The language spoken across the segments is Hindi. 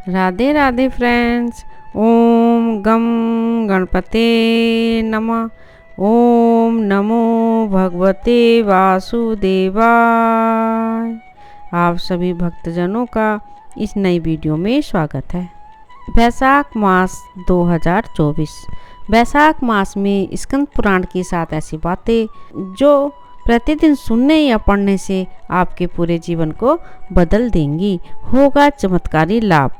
राधे राधे फ्रेंड्स। ओम गम गणपते नमः। ओम नमो भगवते वासुदेवाय। आप सभी भक्तजनों का इस नई वीडियो में स्वागत है। वैशाख मास 2024। वैशाख मास में स्कंद पुराण के साथ ऐसी बातें जो प्रतिदिन सुनने या पढ़ने से आपके पूरे जीवन को बदल देंगी। होगा चमत्कारी लाभ,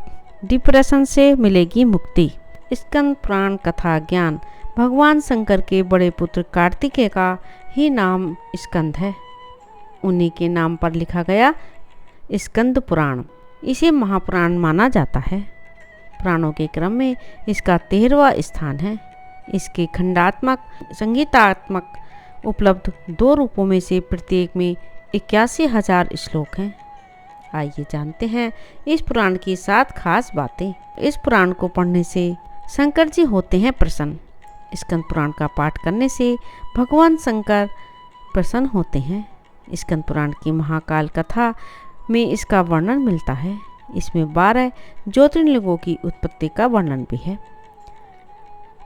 डिप्रेशन से मिलेगी मुक्ति। स्कंद पुराण कथा ज्ञान। भगवान शंकर के बड़े पुत्र कार्तिकेय का ही नाम स्कंद है। उन्हीं के नाम पर लिखा गया स्कंद पुराण। इसे महापुराण माना जाता है। पुराणों के क्रम में इसका 13वां स्थान है। इसके खंडात्मक संगीतात्मक उपलब्ध 2 रूपों में से प्रत्येक में 81,000 श्लोक हैं। आइए जानते हैं इस पुराण की 7 खास बातें। इस पुराण को पढ़ने से शंकर जी होते हैं प्रसन्न। स्कंद पुराण का पाठ करने से भगवान शंकर प्रसन्न होते हैं। स्कंद पुराण की महाकाल कथा में इसका वर्णन मिलता है। इसमें 12 ज्योतिर्लिंगों की उत्पत्ति का वर्णन भी है।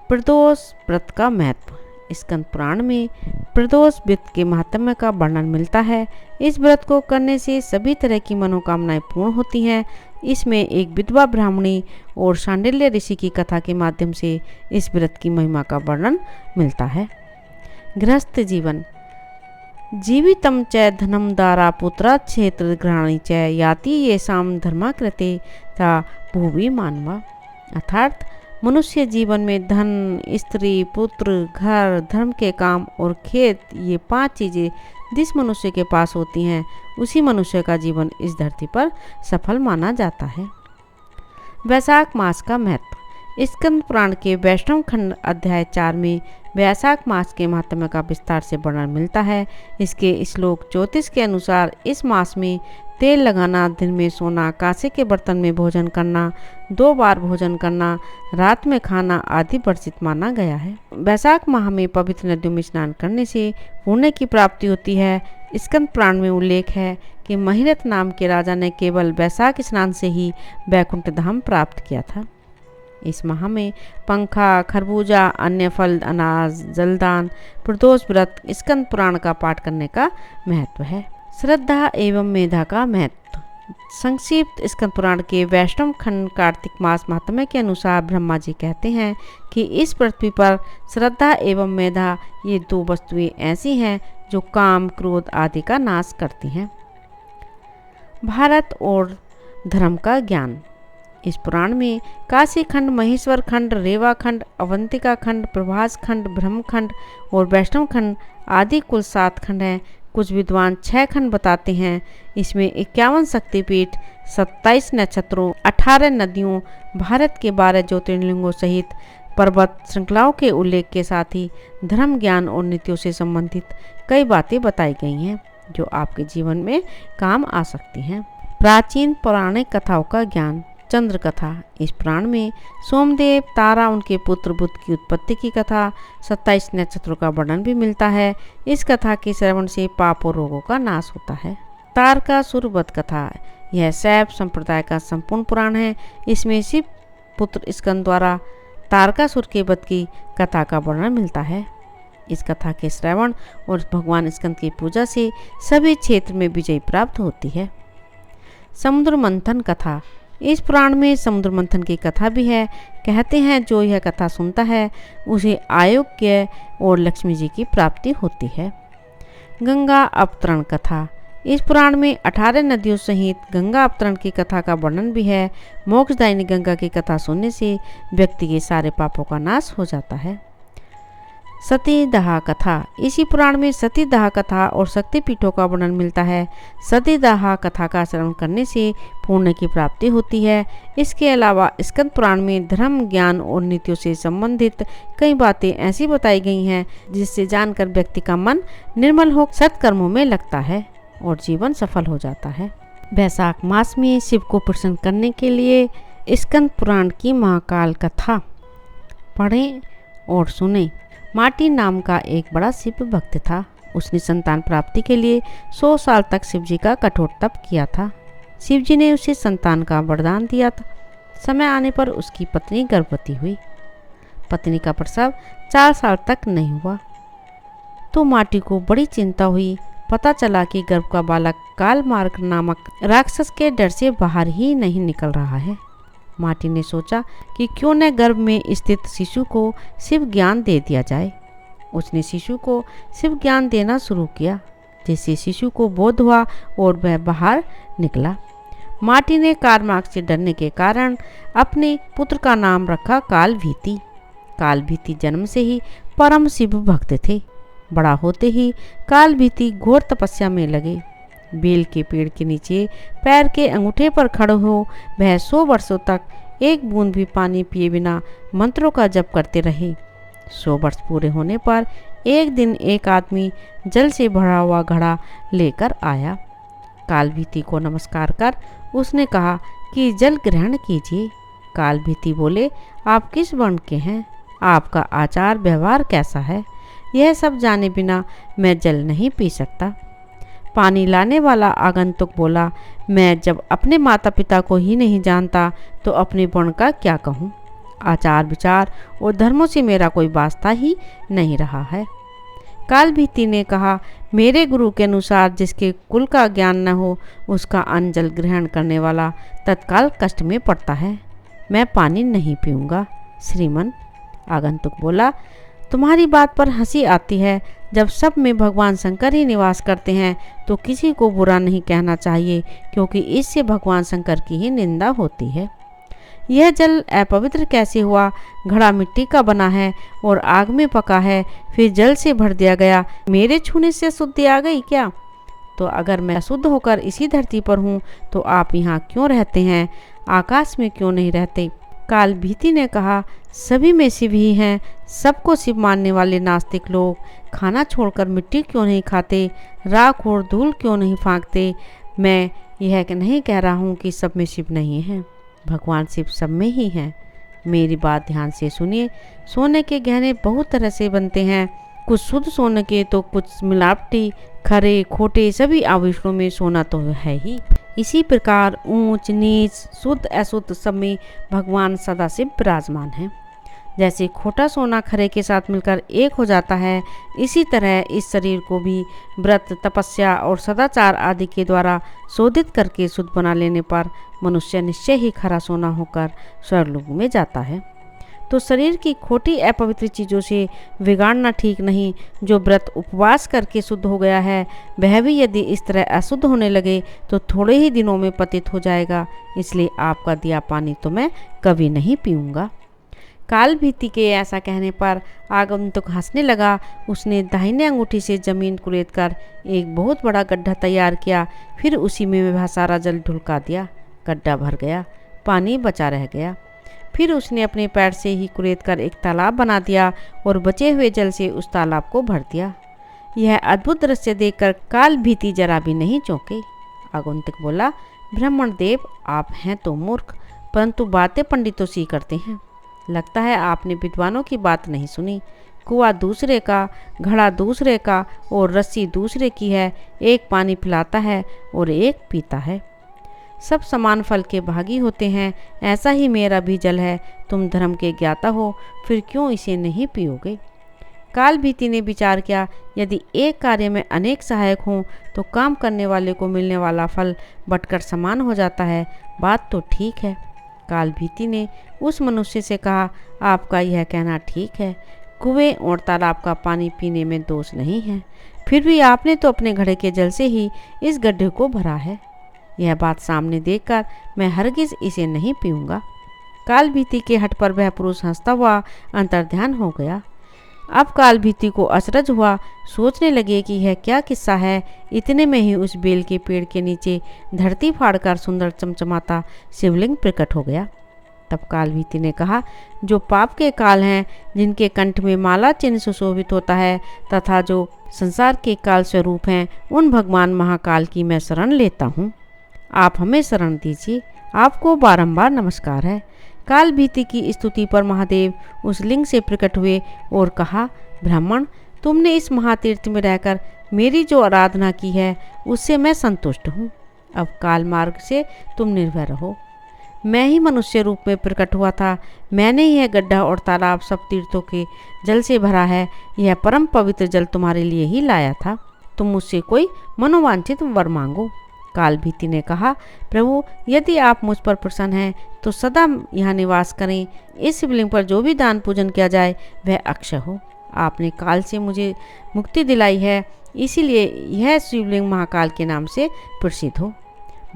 प्रदोष व्रत का महत्व। स्कंद पुराण में प्रदोष व्रत के महात्म्य का वर्णन मिलता है। इस व्रत को करने से सभी तरह की मनोकामनाएं पूर्ण होती हैं। इसमें एक विधवा ब्राह्मणी और शांडिल्य ऋषि की कथा के माध्यम से इस व्रत की महिमा का वर्णन मिलता है। गृहस्थ जीवन। जीवितम च धनम दारा पुत्रा क्षेत्र ग्रहणी च याति येषाम धर्माकृते ता भुवि मानवा। अर्थात मनुष्य जीवन में धन, स्त्री, पुत्र, घर, धर्म के काम और खेत, ये 5 चीज़ें जिस मनुष्य के पास होती हैं उसी मनुष्य का जीवन इस धरती पर सफल माना जाता है। वैशाख मास का महत्व। स्कंद पुराण के वैष्णव खंड अध्याय 4 में वैशाख मास के महात्म्य का विस्तार से वर्णन मिलता है। इसके श्लोक 34 के अनुसार इस मास में तेल लगाना, दिन में सोना, कांसे के बर्तन में भोजन करना, 2 बार भोजन करना, रात में खाना आदि वर्जित माना गया है। वैशाख माह में पवित्र नदियों में स्नान करने से पुण्य की प्राप्ति होती है। स्कंद पुराण में उल्लेख है कि महिरथ नाम के राजा ने केवल वैशाख स्नान से ही वैकुंठ धाम प्राप्त किया था। इस माह में पंखा, खरबूजा, अन्य फल, अनाज, जलदान, प्रदोष व्रत, स्कंद पुराण का पाठ करने का महत्व है। श्रद्धा एवं मेधा का महत्व। संक्षिप्त स्कंद पुराण के वैष्णव खंड कार्तिक मास महात्म्य के अनुसार ब्रह्मा जी कहते हैं कि इस पृथ्वी पर श्रद्धा एवं मेधा ये 2 वस्तुएं ऐसी हैं जो काम, क्रोध आदि का नाश करती हैं। भारत और धर्म का ज्ञान। इस पुराण में काशी खंड, महेश्वर खंड, रेवा खंड, अवंतिका खंड, प्रभास खंड, ब्रह्म खंड और वैष्णव खंड आदि कुल 7 खंड हैं। कुछ विद्वान 6 खंड बताते हैं। इसमें 51 शक्तिपीठ, 27 नक्षत्रों, 18 नदियों, भारत के 12 ज्योतिर्लिंगों सहित पर्वत श्रृंखलाओं के उल्लेख के साथ ही धर्म, ज्ञान और नीतियों से संबंधित कई बातें बताई गई हैं जो आपके जीवन में काम आ सकती हैं। प्राचीन पौराणिक कथाओं का ज्ञान। चंद्र कथा। इस पुराण में सोमदेव, तारा, उनके पुत्र बुध की उत्पत्ति की कथा, 27 नक्षत्रों का वर्णन भी मिलता है। इस कथा के श्रवण से पाप और रोगों का नाश होता है। तारकासुर वध कथा। यह शैव संप्रदाय का संपूर्ण पुराण है। इसमें शिव पुत्र स्कंद द्वारा तारकासुर के वध की कथा का वर्णन मिलता है। इस कथा के श्रवण और भगवान स्कंद की पूजा से सभी क्षेत्र में विजय प्राप्त होती है। समुद्र मंथन कथा। इस पुराण में समुद्र मंथन की कथा भी है। कहते हैं जो यह कथा सुनता है उसे आयोग्य और लक्ष्मी जी की प्राप्ति होती है। गंगा अवतरण कथा। इस पुराण में 18 नदियों सहित गंगा अवतरण की कथा का वर्णन भी है। मोक्षदायिनी गंगा की कथा सुनने से व्यक्ति के सारे पापों का नाश हो जाता है। सतीदाह कथा। इसी पुराण में सतीदाह कथा और शक्तिपीठों का वर्णन मिलता है। सतीदाह कथा का श्रवण करने से पुण्य की प्राप्ति होती है। इसके अलावा स्कंद पुराण में धर्म, ज्ञान और नीतियों से संबंधित कई बातें ऐसी बताई गई हैं जिससे जानकर व्यक्ति का मन निर्मल हो सत्कर्मों में लगता है और जीवन सफल हो जाता है। वैशाख मास में शिव को प्रसन्न करने के लिए स्कंद पुराण की महाकाल कथा पढ़ें और सुनें। माटी नाम का एक बड़ा शिव भक्त था। उसने संतान प्राप्ति के लिए 100 साल तक शिवजी का कठोर तप किया था। शिवजी ने उसे संतान का वरदान दिया था। समय आने पर उसकी पत्नी गर्भवती हुई। पत्नी का प्रसव 4 साल तक नहीं हुआ तो माटी को बड़ी चिंता हुई। पता चला कि गर्भ का बालक कालमार्ग नामक राक्षस के डर से बाहर ही नहीं निकल रहा है। माटी ने सोचा कि क्यों न गर्भ में स्थित शिशु को शिव ज्ञान दे दिया जाए। उसने शिशु को शिव ज्ञान देना शुरू किया, जिससे शिशु को बोध हुआ और वह बाहर निकला। माटी ने कालमार्ग से डरने के कारण अपने पुत्र का नाम रखा कालभीति। कालभीति जन्म से ही परम शिव भक्त थे। बड़ा होते ही कालभीति घोर तपस्या में लगे। बेल के पेड़ के नीचे पैर के अंगूठे पर खड़े हो वह 100 वर्षों तक एक बूंद भी पानी पिए बिना मंत्रों का जप करते रहे। 100 वर्ष पूरे होने पर एक दिन एक आदमी जल से भरा हुआ घड़ा लेकर आया। कालभीति को नमस्कार कर उसने कहा कि जल ग्रहण कीजिए। कालभीति बोले, आप किस वर्ण के हैं? आपका आचार व्यवहार कैसा है? यह सब जाने बिना मैं जल नहीं पी सकता। पानी लाने वाला आगंतुक बोला, मैं जब अपने माता पिता को ही नहीं जानता तो अपने वर्ण का क्या कहूँ। आचार विचार और धर्मों से मेरा कोई वास्ता ही नहीं रहा है। कालभीति ने कहा, मेरे गुरु के अनुसार जिसके कुल का ज्ञान न हो उसका अन्न जल ग्रहण करने वाला तत्काल कष्ट में पड़ता है। मैं पानी नहीं पीऊँगा। श्रीमन, आगंतुक बोला, तुम्हारी बात पर हंसी आती है। जब सब में भगवान शंकर ही निवास करते हैं तो किसी को बुरा नहीं कहना चाहिए, क्योंकि इससे भगवान शंकर की ही निंदा होती है। यह जल अपवित्र कैसे हुआ? घड़ा मिट्टी का बना है और आग में पका है, फिर जल से भर दिया गया। मेरे छूने से शुद्धि आ गई क्या? तो अगर मैं शुद्ध होकर इसी धरती पर हूँ तो आप यहाँ क्यों रहते हैं? आकाश में क्यों नहीं रहते? कालभीति ने कहा, सभी में शिव ही हैं। सबको शिव मानने वाले नास्तिक लोग खाना छोड़कर मिट्टी क्यों नहीं खाते? राख और धूल क्यों नहीं फांकते? मैं यह नहीं कह रहा हूँ कि सब में शिव नहीं है। भगवान शिव सब में ही हैं। मेरी बात ध्यान से सुनिए। सोने के गहने बहुत तरह से बनते हैं, कुछ शुद्ध सोने के तो कुछ मिलावटी, खरे खोटे सभी आभूषणों में सोना तो है ही। इसी प्रकार ऊंच नीच शुद्ध अशुद्ध सब में भगवान सदा से विराजमान है। जैसे खोटा सोना खरे के साथ मिलकर एक हो जाता है, इसी तरह इस शरीर को भी व्रत, तपस्या और सदाचार आदि के द्वारा शोधित करके शुद्ध बना लेने पर मनुष्य निश्चय ही खरा सोना होकर स्वर्गलोक में जाता है। तो शरीर की खोटी अपवित्र चीज़ों से बिगाड़ना ठीक नहीं। जो व्रत उपवास करके शुद्ध हो गया है वह भी यदि इस तरह अशुद्ध होने लगे तो थोड़े ही दिनों में पतित हो जाएगा। इसलिए आपका दिया पानी तो मैं कभी नहीं पीऊँगा। कालभीति के ऐसा कहने पर आगंतुक हंसने लगा। उसने दाहिने अंगूठी से जमीन कुरेद कर एक बहुत बड़ा गड्ढा तैयार किया, फिर उसी में वह सारा जल ढुलका दिया। गड्ढा भर गया, पानी बचा रह गया। फिर उसने अपने पैर से ही कुरेद कर एक तालाब बना दिया और बचे हुए जल से उस तालाब को भर दिया। यह अद्भुत दृश्य देखकर कालभीति जरा भी नहीं चौंके। आगंतुक बोला, ब्राह्मण देव, आप हैं तो मूर्ख, परंतु बातें पंडितों सी करते हैं। लगता है आपने विद्वानों की बात नहीं सुनी। कुआं दूसरे का, घड़ा दूसरे का और रस्सी दूसरे की है। एक पानी पिलाता है और एक पीता है। सब समान फल के भागी होते हैं। ऐसा ही मेरा भी जल है। तुम धर्म के ज्ञाता हो, फिर क्यों इसे नहीं पियोगे? कालभीति ने विचार किया, यदि एक कार्य में अनेक सहायक हों तो काम करने वाले को मिलने वाला फल बंटकर समान हो जाता है। बात तो ठीक है। कालभीति ने उस मनुष्य से कहा, आपका यह कहना ठीक है। कुएं और तालाब का पानी पीने में दोष नहीं है, फिर भी आपने तो अपने घड़े के जल से ही इस गड्ढे को भरा है। यह बात सामने देखकर मैं हरगिज इसे नहीं पीऊँगा। कालभीति के हठ पर वह पुरुष हंसता हुआ अंतर्ध्यान हो गया। अब कालभीति को अचरज हुआ। सोचने लगे कि यह क्या किस्सा है। इतने में ही उस बेल के पेड़ के नीचे धरती फाड़कर सुंदर चमचमाता शिवलिंग प्रकट हो गया। तब कालभीति ने कहा, जो पाप के काल हैं, जिनके कंठ में माला चिन्ह सुशोभित होता है तथा जो संसार के काल स्वरूप हैं, उन भगवान महाकाल की मैं शरण लेता हूँ। आप हमें शरण दीजिए। आपको बारंबार नमस्कार है। कालभीति की स्तुति पर महादेव उस लिंग से प्रकट हुए और कहा, ब्राह्मण, तुमने इस महातीर्थ में रहकर मेरी जो आराधना की है उससे मैं संतुष्ट हूँ। अब काल मार्ग से तुम निर्भय रहो। मैं ही मनुष्य रूप में प्रकट हुआ था। मैंने यह गड्ढा और तालाब सब तीर्थों के जल से भरा है। यह परम पवित्र जल तुम्हारे लिए ही लाया था। तुम मुझसे कोई मनोवांछित वर मांगो। कालभीति ने कहा, प्रभु यदि आप मुझ पर प्रसन्न हैं तो सदा यहाँ निवास करें। इस शिवलिंग पर जो भी दान पूजन किया जाए वह अक्षय हो। आपने काल से मुझे मुक्ति दिलाई है, इसीलिए यह शिवलिंग महाकाल के नाम से प्रसिद्ध हो।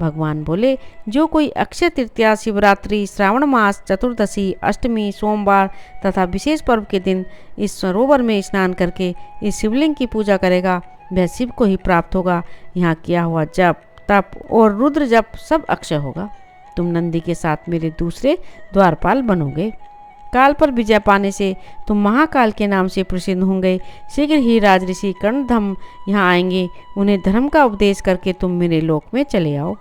भगवान बोले, जो कोई अक्षय तृतीया, शिवरात्रि, श्रावण मास, चतुर्दशी, अष्टमी, सोमवार तथा विशेष पर्व के दिन इस सरोवर में स्नान करके इस शिवलिंग की पूजा करेगा वह शिव को ही प्राप्त होगा। यहाँ किया हुआ जप, तप और रुद्र जप सब अक्षय होगा। तुम नंदी के साथ मेरे दूसरे द्वारपाल बनोगे। काल पर विजय पाने से तुम महाकाल के नाम से प्रसिद्ध होंगे। शीघ्र ही राजऋषि कर्णधम यहाँ आएंगे। उन्हें धर्म का उपदेश करके तुम मेरे लोक में चले आओ।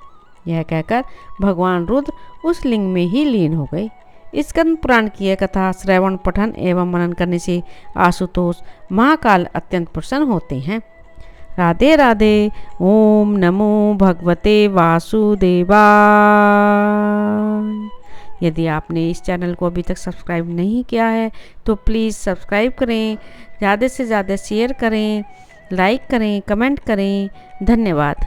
यह कहकर भगवान रुद्र उस लिंग में ही लीन हो गए। स्कंद पुराण की यह कथा श्रवण, पठन एवं मनन करने से आशुतोष महाकाल अत्यंत प्रसन्न होते हैं। राधे राधे। ओम नमो भगवते वासुदेवाय। यदि आपने इस चैनल को अभी तक सब्सक्राइब नहीं किया है तो प्लीज़ सब्सक्राइब करें, ज़्यादा से ज़्यादा शेयर करें, लाइक करें, कमेंट करें। धन्यवाद।